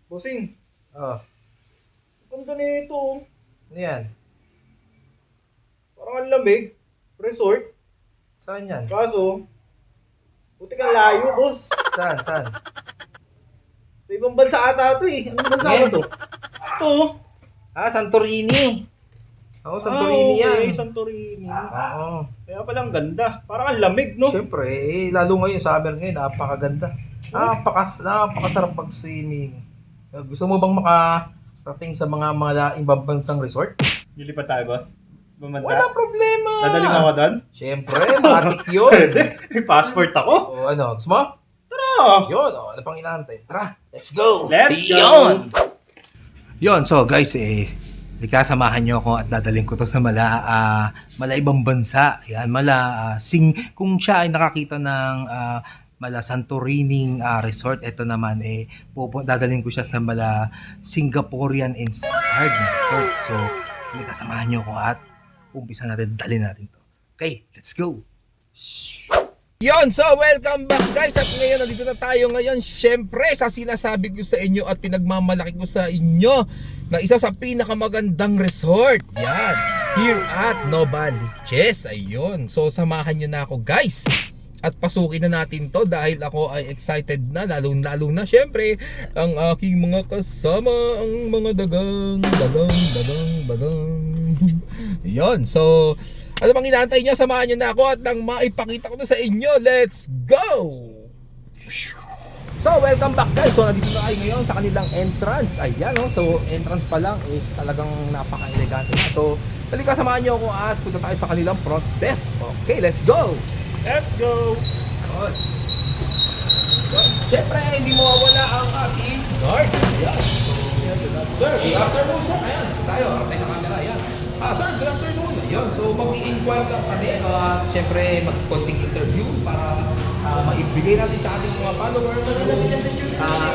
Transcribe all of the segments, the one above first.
Bossing, Oh, ganda nito. ano yan? Parang ang lamig. Resort. Saan yan? Kaso, buti kang layo, boss. Saan? Sa ibang bansa ata ito eh. Anong bansa ba Ngayon? to? Ito. Santorini. Oo, Santorini Okay, yan. Santorini. Oo. Kaya palang ganda. Parang ang lamig, no? Siyempre, lalo ngayon, summer ngayon, napakaganda. Napakasarap mag-swimming. Gusto mo bang makarating sa mga ibang bansang resort? Lilipat tayo, boss. Bumansa. Walang problema. Dadaling ako doon? Siyempre, matik yun. May passport ako. O ano, gusto mo? Tara! Yun, ano pang inaantay? Tara, let's go! Let's go! Yun, so guys, samahan nyo ako at dadaling ko to sa mala ibang bansa. Yan, kung siya ay nakakita ng mala Santorini resort, ito naman dadaling ko siya sa mala Singaporean inspired na resort. So, samahan nyo ako at umpisa natin, dalhin natin to. Okay, let's go! Yon, so welcome back guys. At ngayon nandito na tayo ngayon. Syempre sa sinasabi ko sa inyo at pinagmamalaki ko sa inyo na isa sa pinakamagandang resort. Yan, here at Novaliches. Ayun, so samahan nyo na ako guys. At pasukin na natin to dahil ako ay excited na, lalo na syempre ang aking mga kasama, ang mga dagang. Yon, so ano bang inaantay nyo? Samahan nyo na ako at nang maipakita ko na sa inyo. Let's go! So, welcome back guys. So, nandito na kayo ngayon sa kanilang entrance. Ayan, oh. So, entrance pa lang is talagang napaka-elegante na. So, halika, samahan nyo ako at punta tayo sa kanilang front desk. Okay, let's go! Let's go! Good. So, syempre, hindi mawawala ang ating guard. Ayan. Sir, good afternoon, sir. Ayan, tayo. Tayo sa camera. Ayan. Sir, good afternoon. Ayun, so mag-i-inquire lang kami at syempre mag-conting interview para maibigay natin sa ating mga followers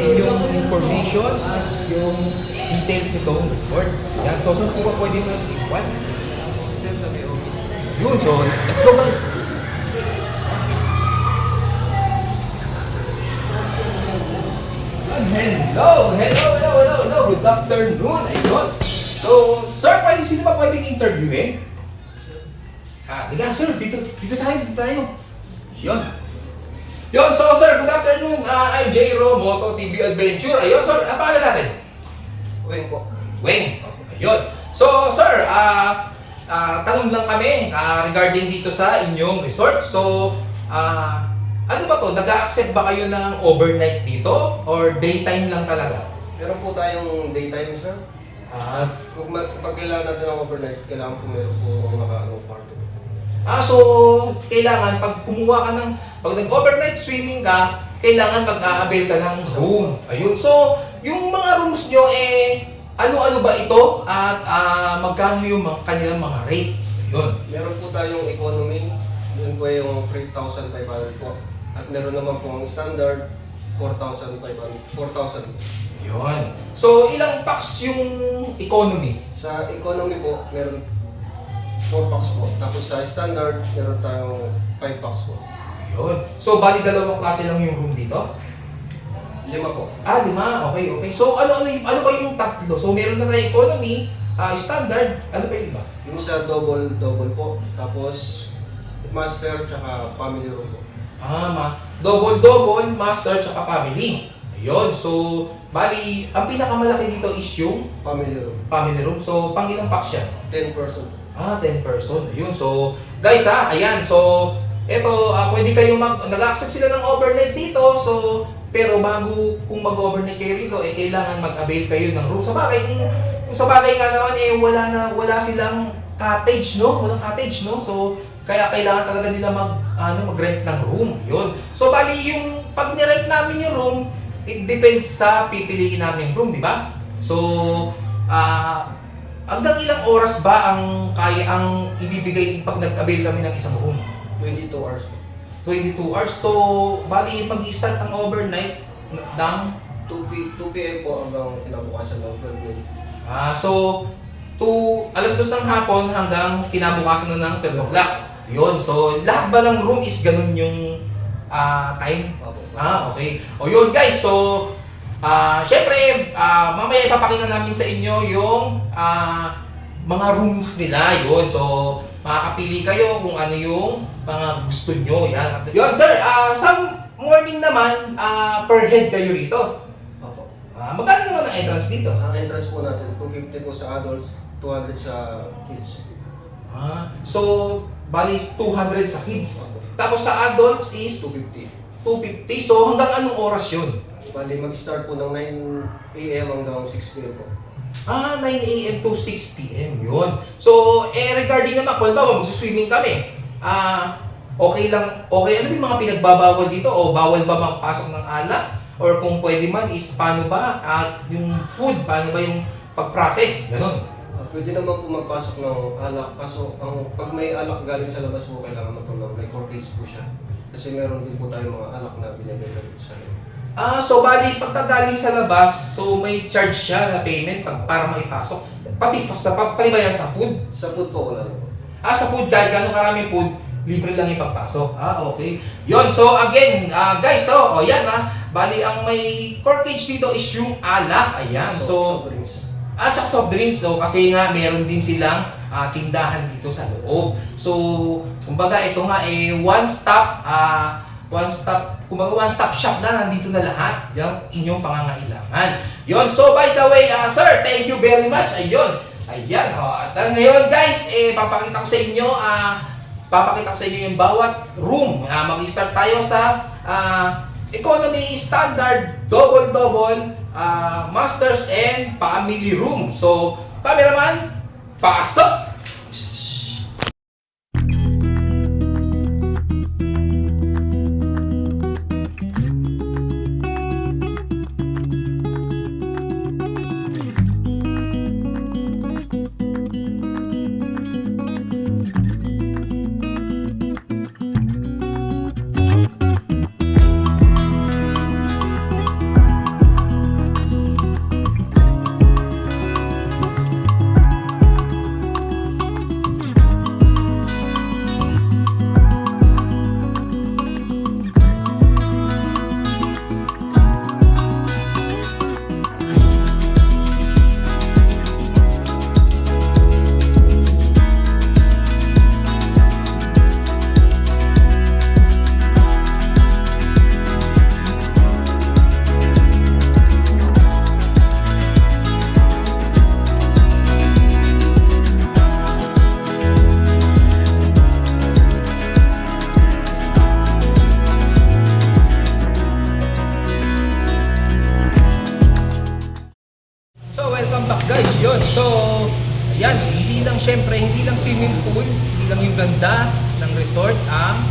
inyong information at yung details nitong resort. Yan, so saan po ba pwede mag-inquire? Yun, so let's go guys! Hello! Good afternoon! Ayun! So, sir, sino ba pwedeng interviewin? Diga, sir, dito tayo. Yun, so sir, good afternoon. I'm J-Ro, Moto TV Adventure. Ayun, sir, ang pangalan natin? Weng po. Weng. Ayun. So, sir, tanong lang kami regarding dito sa inyong resort. So, ano ba to? Nag-a-accept ba kayo ng overnight dito? Or daytime lang talaga? Meron po tayong daytime, sir. Pag kailangan natin ng overnight, kailangan po meron po naka-anong kwarto. So, kailangan pag nag-overnight swimming ka, kailangan mag-a-avail ka ng room. Ayun. So, yung mga rooms nyo, ano-ano ba ito? At magkano yung kanilang mga rate? Ayun. Meron po tayong economy, yun po yung 3,500 po. At meron naman po ang standard, 4,000. Ayun. So, ilang packs yung economy? Sa economy po, meron 4 packs po. Tapos sa standard, meron tayong 5 packs po. Ayun. So, bali dalawang klase lang yung room dito? 5 po. 5. Okay. So, ano ba yung tatlo? So, meron na tayo economy, standard, ano pa yung iba? Yung sa double po. Tapos, master, tsaka family room po. Double, master, tsaka family. Ayun. So, bali, ang pinakamalaki dito is yung Family room. family room. So, pang ilang pack siya? 10 person. 10 person. Ayun. So, guys ayan. So, eto, pwede kayo nag-accept sila ng overnight dito. So, pero kung mag-overnight kayo rito, kailangan mag-avail kayo ng room. Kung sa bagay nga naman, wala silang cottage, no? Walang cottage, no? So, kaya kailangan talaga nila mag-rent ng room. Yun. So, bali, pag nirent namin yung room, it depends sa pipiliin namin room, di ba? So, hanggang ilang oras ba ang ibibigay pag nag-avail kami ng isang room? 22 hours po. 22 hours. So, bali, mag-i-start ang overnight ng 2 p.m. po hanggang kinabukasan ng 12 noon. so, 2:00 ng hapon hanggang kinabukasan na ng 12 o'clock. Yun. So, lahat ba ng room is ganun yung time? Opo. Okay. O yun guys, so Syempre, mamaya ipapakita namin sa inyo yung mga rooms nila. Yun. So, makakapili kayo kung ano yung mga gusto nyo. Yan. Yun, sir. Sa morning naman, per head kayo rito. Opo. Magkano naman ang entrance dito? Ang entrance po natin, 250 po sa adults, 200 sa kids. So, bali 200 sa kids. Tapos sa adults is 250. 250. So, hanggang anong oras yun? Bali, mag-start po ng 9 a.m. hanggang 6 p.m. po. 9 a.m. to 6 p.m. Yun. So, regarding naman, kung ba, mag-swimming kami, okay lang, okay, ano yung mga pinagbabawal dito? O bawal ba magpasok ng alak? Or kung pwede man is, paano ba yung food? Paano ba yung pag-process? Ganon. Pwede naman po magpasok ng alak, kaso pag may alak galing sa labas po, kailangan magpapalong, may corkage po siya. Kasi meron din po tayo mga alak na binibenta dito sa loob. So bali, pagkagaling sa labas, so may charge siya na payment para maipasok. Pati ba yan sa food? Sa food po, wala na po. Sa food, kahit gano'ng karaming food, libre lang ipagpasok. Okay. Yon, so again, guys, so, yan bali, ang may corkage dito is yung alak. Ayan, so, soft drinks. at saka soft drinks, so kasi nga meron din silang tindahan dito sa loob. So, kumbaga ito nga one-stop shop na, nandito na lahat yung inyong pangangailangan. Yon, so by the way, sir, thank you very much. Ayun. Ayan, at ngayon guys, papakita ko sa inyo yung bawat room. Mag-start tayo sa economy, standard, double, masters and family room. So, cameraman, pasok! So, ayan, hindi lang swimming pool, hindi lang yung ganda ng resort ang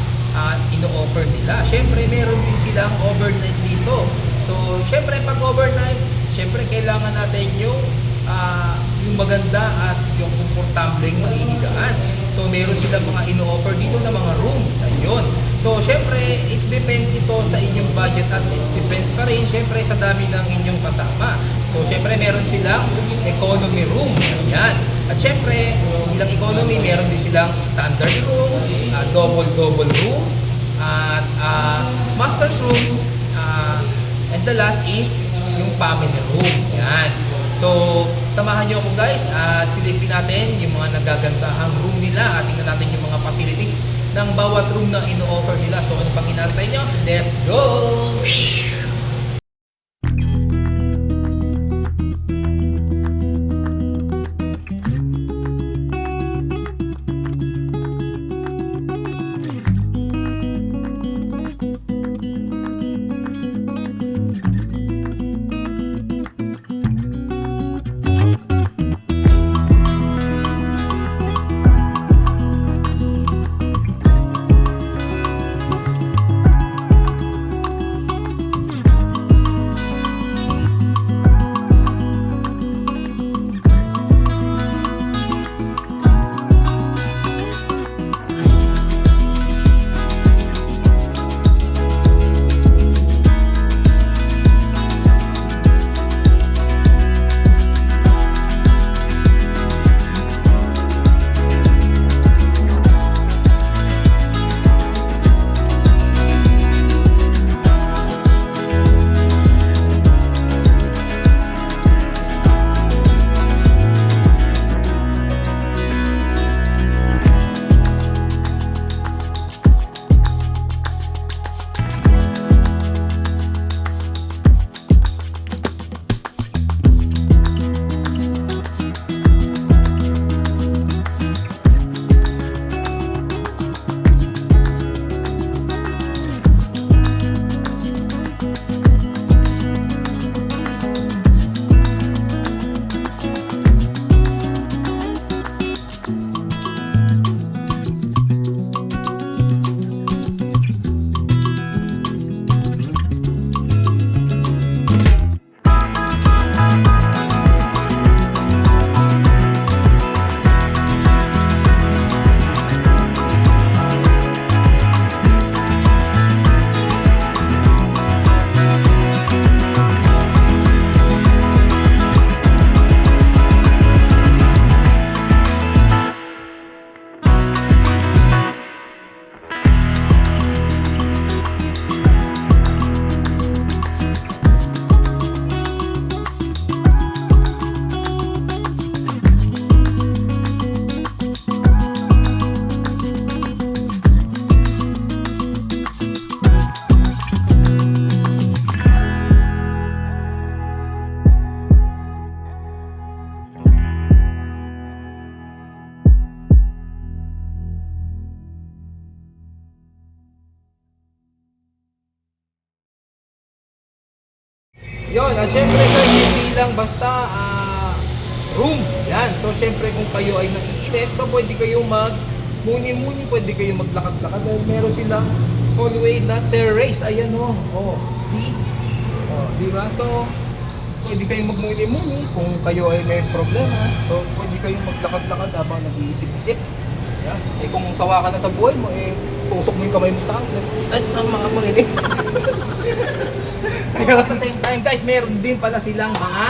ino-offer nila. Syempre, meron din silang overnight dito. So, syempre, pag overnight, syempre, kailangan natin yung maganda at yung komportableng mahihigaan. So, meron silang mga ino-offer dito na mga rooms. Ayun. So, syempre, it depends ito sa inyong budget at it depends pa rin, syempre, sa dami ng inyong kasama. So, syempre, meron silang economy room. Ayan. At syempre, hindi lang economy, meron din silang standard room, double room, at master's room, and the last is yung family room. Ayan. So, samahan nyo ako guys at silipin natin yung mga nagagandahang room nila at tingnan natin yung mga facilities ng bawat room na ino-offer nila. So, ano pang hinantay nyo? Let's go! Yun, at syempre guys, hindi lang basta room. Yan. So syempre kung kayo ay naiinip, so pwede kayo muni-muni, pwede kayo maglakad-lakad dahil meron silang hallway na terrace. Ayan o. Oh, see? Oh, di ba? So, pwede kayong magmuni-muni kung kayo ay may problema. So, pwede kayong maglakad-lakad habang nag-iisip-isip. Yan. Eh kung sawa ka na sa buhay mo, eh tusok mo yung kamay mo sa tao. At sa mga manginig. Pero at the same time, guys, meron din pala silang mga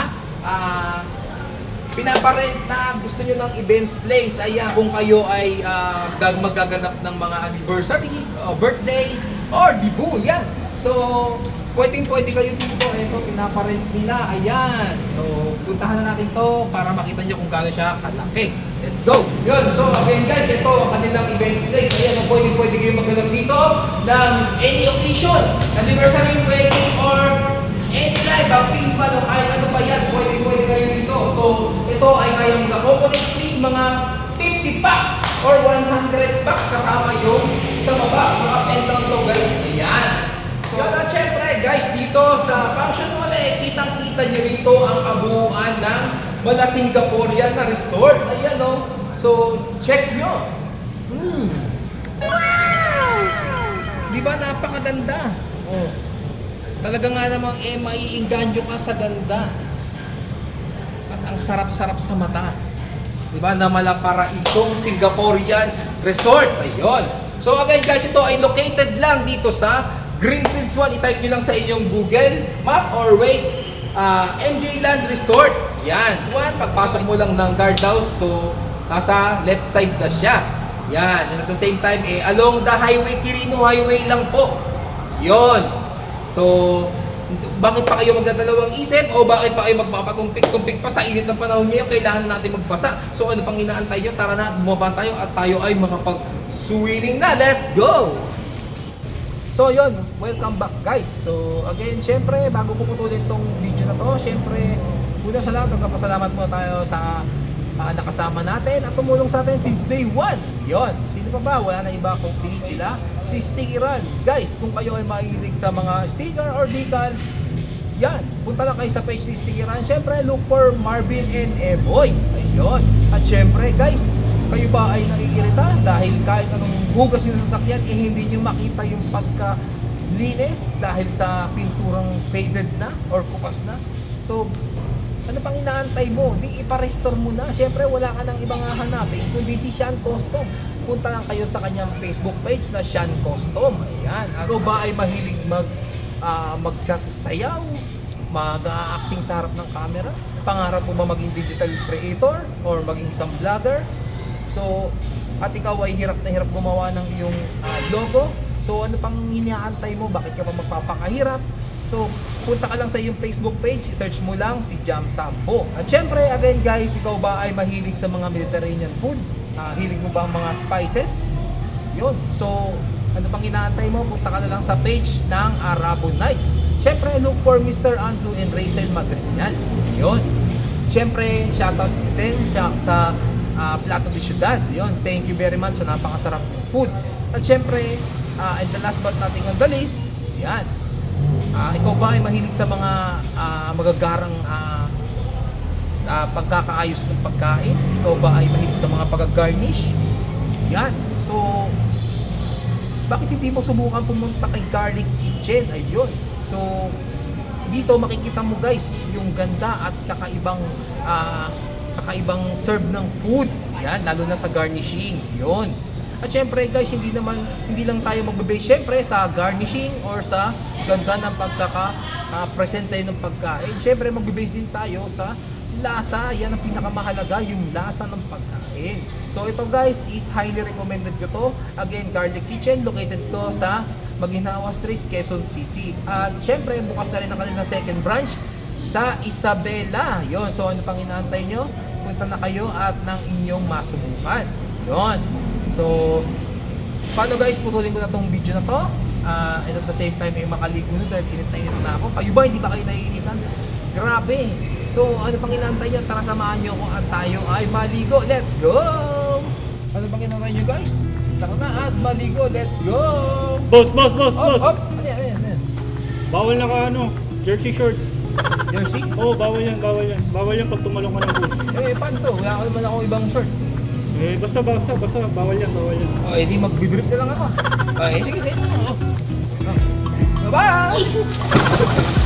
pinaparent na gusto nyo ng events place. Ayan, kung kayo ay magaganap ng mga anniversary, birthday, or debut, yan. So, pwede kayo dito. Ito, pinaparent nila. Ayan. So, puntahan na natin to para makita nyo kung gaano siya kalaki. Let's go! Yun, so again guys, ito ang kanilang events place. Ayan, pwede kayo magganap dito ng any occasion, anniversary, wedding, or any live, baptismal, o kahit ano pa yan, pwede kayo dito. So, ito ay kayang mag-operate at least mga 50 packs or 100 packs kasama yung sa baba. So, up and down to guys. Ayan. So, at syempre guys, dito sa function hall, kitang-kita nyo rito ang kabuuan ng Mala Singaporean na resort. Ayan o. So, check nyo. Wow! Di ba napakaganda? Oh. Talaga nga namang maiinganyo ka sa ganda. At ang sarap-sarap sa mata. Diba? Na Malaparaisong Singaporean Resort. Ayun. So again guys, ito ay located lang dito sa Greenfields 1. I-type nyo lang sa inyong Google Map or Waze. MJ Land Resort. Yan. Pagpasok mo lang ng guardhouse, so nasa left side na siya. Yan. And at the same time, along the highway, Quirino Highway lang po. Yon. So, bakit pa kayo magdadalawang isip o bakit pa kayo magpapatumpik-tumpik pa sa init ng panahon ngayon? Kailangan natin magbasa. So, ano pang inaantay nyo? Tara na, bumaba tayo at tayo ay makapag-swimming na. Let's go! So yun, welcome back guys. So again, syempre, bago ko putulin tong video na to, syempre, una sa lahat, magpapasalamat muna tayo sa nakasama natin at tumulong sa atin since day 1. Yun, sino pa ba? Wala na iba kundi sila. Stickeran. Guys, kung kayo ay mahilig sa mga sticker or decals, yan, punta lang kayo sa page ni Stickeran. Syempre, look for Marvin and Eboy. Ayun. At syempre guys, kayo ba ay nakikirita dahil kahit anong hugas yung sasakyan, hindi nyo makita yung pagka-linis dahil sa pinturang faded na or kupas na? So, ano pang inaantay mo? Di ipa-restore mo na. Syempre, wala ka nang ibang hahanapin kundi si Sean Custom. Punta lang kayo sa kanyang Facebook page na Sean Custom. Ayan. Ako ba ay mahilig magsasayaw? Mag-acting sa harap ng camera? Pangarap mo ba maging digital creator or maging isang vlogger? So, at ikaw ay hirap na hirap gumawa ng iyong logo. So, ano pang iniaantay mo? Bakit ka pa magpapakahirap? So, punta ka lang sa iyong Facebook page, search mo lang si Jam Sambo. At syempre, again guys, ikaw ba ay mahilig sa mga Mediterranean food? Hilig mo ba ang mga spices? Yun. So, ano pang inaantay mo? Punta ka na lang sa page ng Arabo Nights. Syempre, look for Mr. Andrew and Rachel Magrinal. Yun. Syempre, shoutout din siya sa Plato de Ciudad. Yun, thank you very much sa napakasarap ng food. At syempre, and the last but not on the list, yan. Ikaw ba ay mahilig sa mga magagarang pagkakaayos ng pagkain? Ikaw ba ay mahilig sa mga pag-garnish? Yan. So, bakit hindi mo subukan pumunta kay Garlic Kitchen? Ayun. So, dito makikita mo guys yung ganda at kakaibang serve ng food. Yan, lalo na sa garnishing. Yun. At syempre guys, hindi lang tayo magbe-base syempre sa garnishing or sa ganda ng pagkaka-present sa ng pagkain. Syempre magbe-base din tayo sa lasa. Yan ang pinakamahalaga, yung lasa ng pagkain. So ito guys is highly recommended ko to. Again, Garlic Kitchen, located to sa Maguinhawa Street, Quezon City. At syempre bukas na rin ang kanilang second branch sa Isabela. Yon. So ano pang inaantay nyo? Punta na kayo at ng inyong masubukan. Yon. So paano guys, putulin ko na tong video na to. And at the same time ay makaligo na dahil init na ako. Kayo ba, hindi ba kayo naiinitan? Grabe. So ano pang inaantay nyo? Tara samahan nyo kung at tayo ay maligo. Let's go! Ano pang inaantay nyo guys? Tara na at maligo. Let's go! Boss! Ano yan? Bawal na ka jersey short. Jersey? Oo, bawal yan, bawal yan. Bawal yan pag tumalong ka ng pool. Eh, paano to? Wala ko naman akong ibang short. Eh, basta, bawal yan, bawal yan. O, edi magbibrip na lang ako. Sige, sige. Bye-bye!